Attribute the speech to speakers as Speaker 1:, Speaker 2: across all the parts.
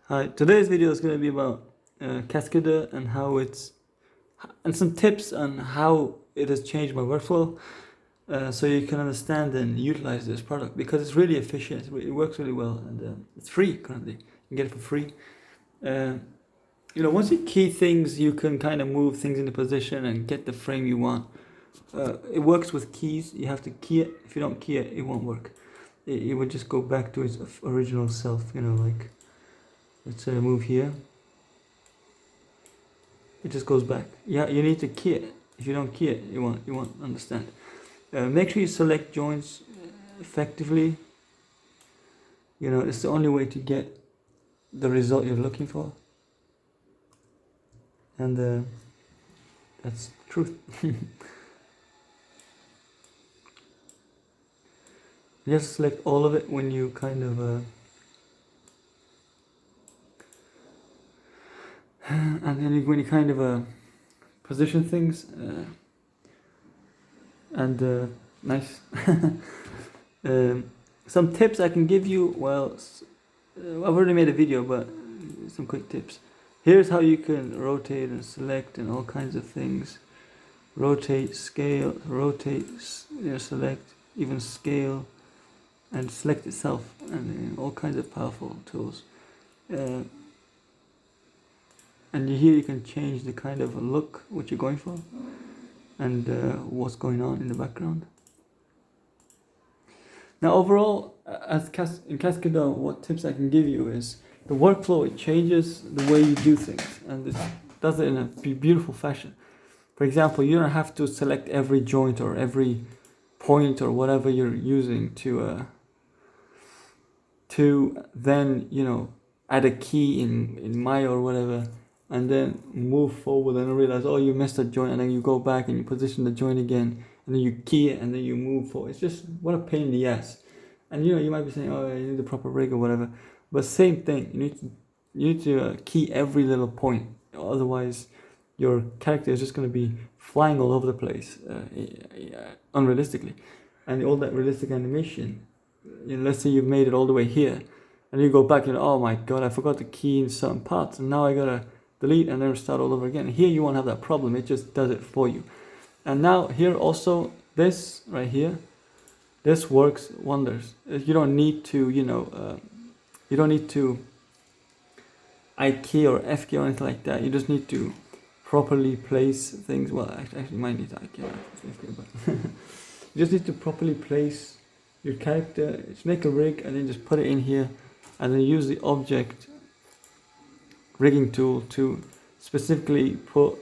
Speaker 1: Hi, today's video is going to be about Cascadeur and and some tips on how it has changed my workflow, so you can understand and utilize this product because it's really efficient. It works really well, and it's free currently. You can get it for free. Uh, Once you key things, you can kind of move things into position and get the frame you want. It works with keys. You have to key it. If you don't key it, it won't work. It would just go back to its original self. Like. Let's move here. It just goes back. Yeah, you need to key it. If you don't key it, you won't understand. Make sure you select joints effectively. It's the only way to get the result you're looking for. And that's the truth. Just select all of it when you kind of and then when you kind of position things nice. Some tips I can give you. Well, I've already made a video, but some quick tips. Here's how you can rotate and select and all kinds of things. Rotate, scale, rotate, select, even scale, and select itself, and all kinds of powerful tools. And here you can change the kind of look what you're going for and what's going on in the background. Now overall, in Cascadeur, what tips I can give you is the workflow. It changes the way you do things, and it does it in a beautiful fashion. For example, you don't have to select every joint or every point or whatever you're using to then add a key in Maya or whatever, and then move forward and realize, oh, you missed a joint, and then you go back and you position the joint again, and then you key it, and then you move forward. It's just, what a pain in the ass. And you might be saying, oh, you need the proper rig or whatever, but same thing. You need to key every little point, otherwise your character is just going to be flying all over the place, unrealistically. And all that realistic animation, let's say you've made it all the way here, and you go back and, oh my god, I forgot to key in certain parts, and now I gotta delete and then start all over again. Here you won't have that problem. It just does it for you. And now here also, this right here, this works wonders. You don't need to I key or F key or anything like that. You just need to properly place things. Well, actually you might need to I key or F key, but you just need to properly place your character. Just make a rig and then just put it in here, and then use the object rigging tool to specifically put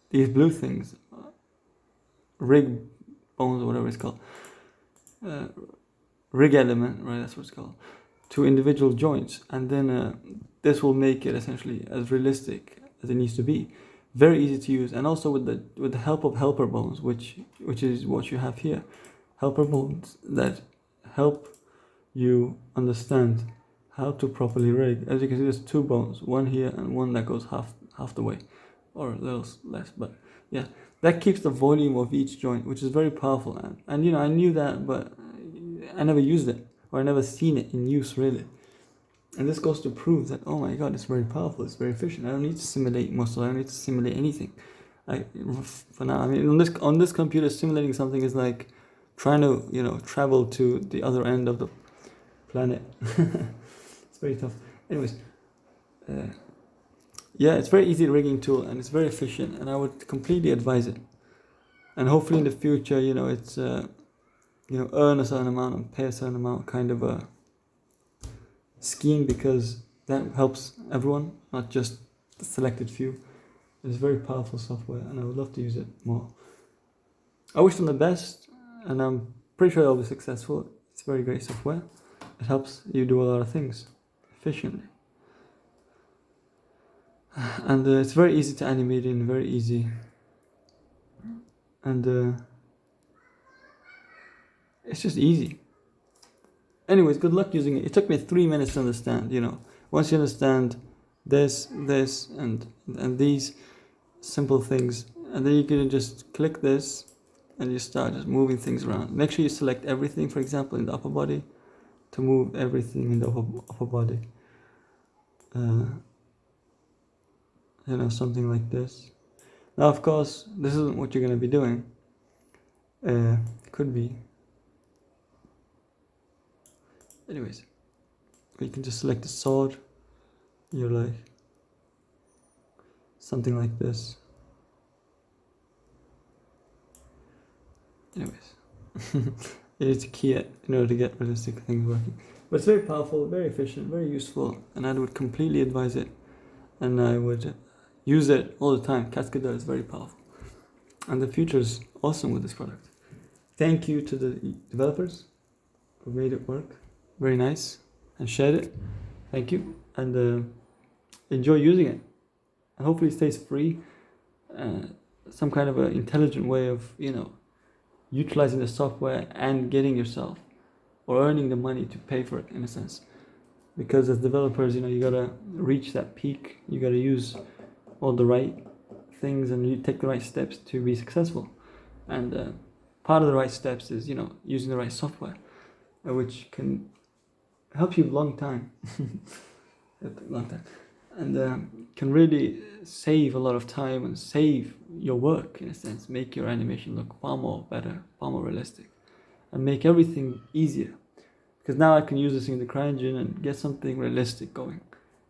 Speaker 1: these blue things, rig bones or whatever it's called, rig element, right? That's what it's called, to individual joints, and then this will make it essentially as realistic as it needs to be. Very easy to use, and also with the help of helper bones, which is what you have here, helper bones that help you understand how to properly rig. As you can see, there's two bones, one here and one that goes half the way, or a little less, but yeah, that keeps the volume of each joint, which is very powerful. And I knew that, but I never used it, or I never seen it in use really. And this goes to prove that, oh my god, it's very powerful, it's very efficient. I don't need to simulate muscle, I don't need to simulate anything. For now, I mean, on this computer, simulating something is like trying to travel to the other end of the planet. It's very tough. Anyways, yeah, it's very easy rigging tool, and it's very efficient, and I would completely advise it. And hopefully in the future, it's earn a certain amount and pay a certain amount kind of a scheme, because that helps everyone, not just the selected few. It's very powerful software, and I would love to use it more. I wish them the best, and I'm pretty sure they'll be successful. It's very great software. It helps you do a lot of things efficiently. And it's very easy to animate in, very easy. And it's just easy. Anyways, good luck using it. It took me 3 minutes to understand, Once you understand this, and these simple things, and then you can just click this, and you start just moving things around. Make sure you select everything, for example, in the upper body, to move everything in the upper body. Something like this. Now, of course, this isn't what you're going to be doing. Could be. Anyways, you can just select a sword. You're like something like this. Anyways, you need to key it in order to get realistic things working. But it's very powerful, very efficient, very useful, and I would completely advise it. And I would use it all the time. Cascadeur is very powerful, and the future is awesome with this product. Thank you to the developers who made it work. Very nice, and shared it. Thank you, and enjoy using it. And hopefully it stays free. Some kind of an intelligent way of utilizing the software and getting yourself or earning the money to pay for it, in a sense. Because as developers, you gotta reach that peak. You gotta use all the right things and you take the right steps to be successful. And part of the right steps is using the right software, which can help you a long time. And can really save a lot of time and save your work, in a sense, make your animation look far more better, far more realistic, and make everything easier. Because now I can use this in the CryEngine and get something realistic going,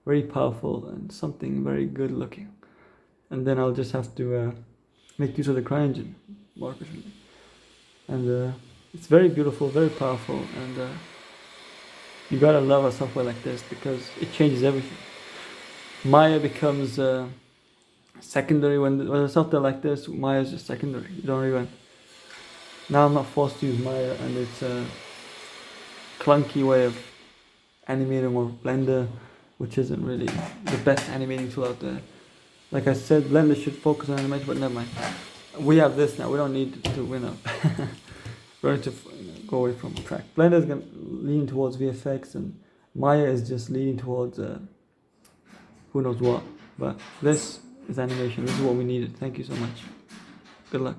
Speaker 1: very powerful and something very good looking. And then I'll just have to make use of the CryEngine more efficiently. And it's very beautiful, very powerful, and you gotta love a software like this because it changes everything. Maya becomes secondary when a software like this. Maya is just secondary. You don't even. Now I'm not forced to use Maya, and it's a clunky way of animating, or Blender, which isn't really the best animating tool out there. Like I said, Blender should focus on animation, but never mind. We have this now. We don't need to win up. We're going to go away from track. Blender is going to lean towards VFX, and Maya is just leaning towards who knows what. But this is animation. This is what we needed. Thank you so much. Good luck.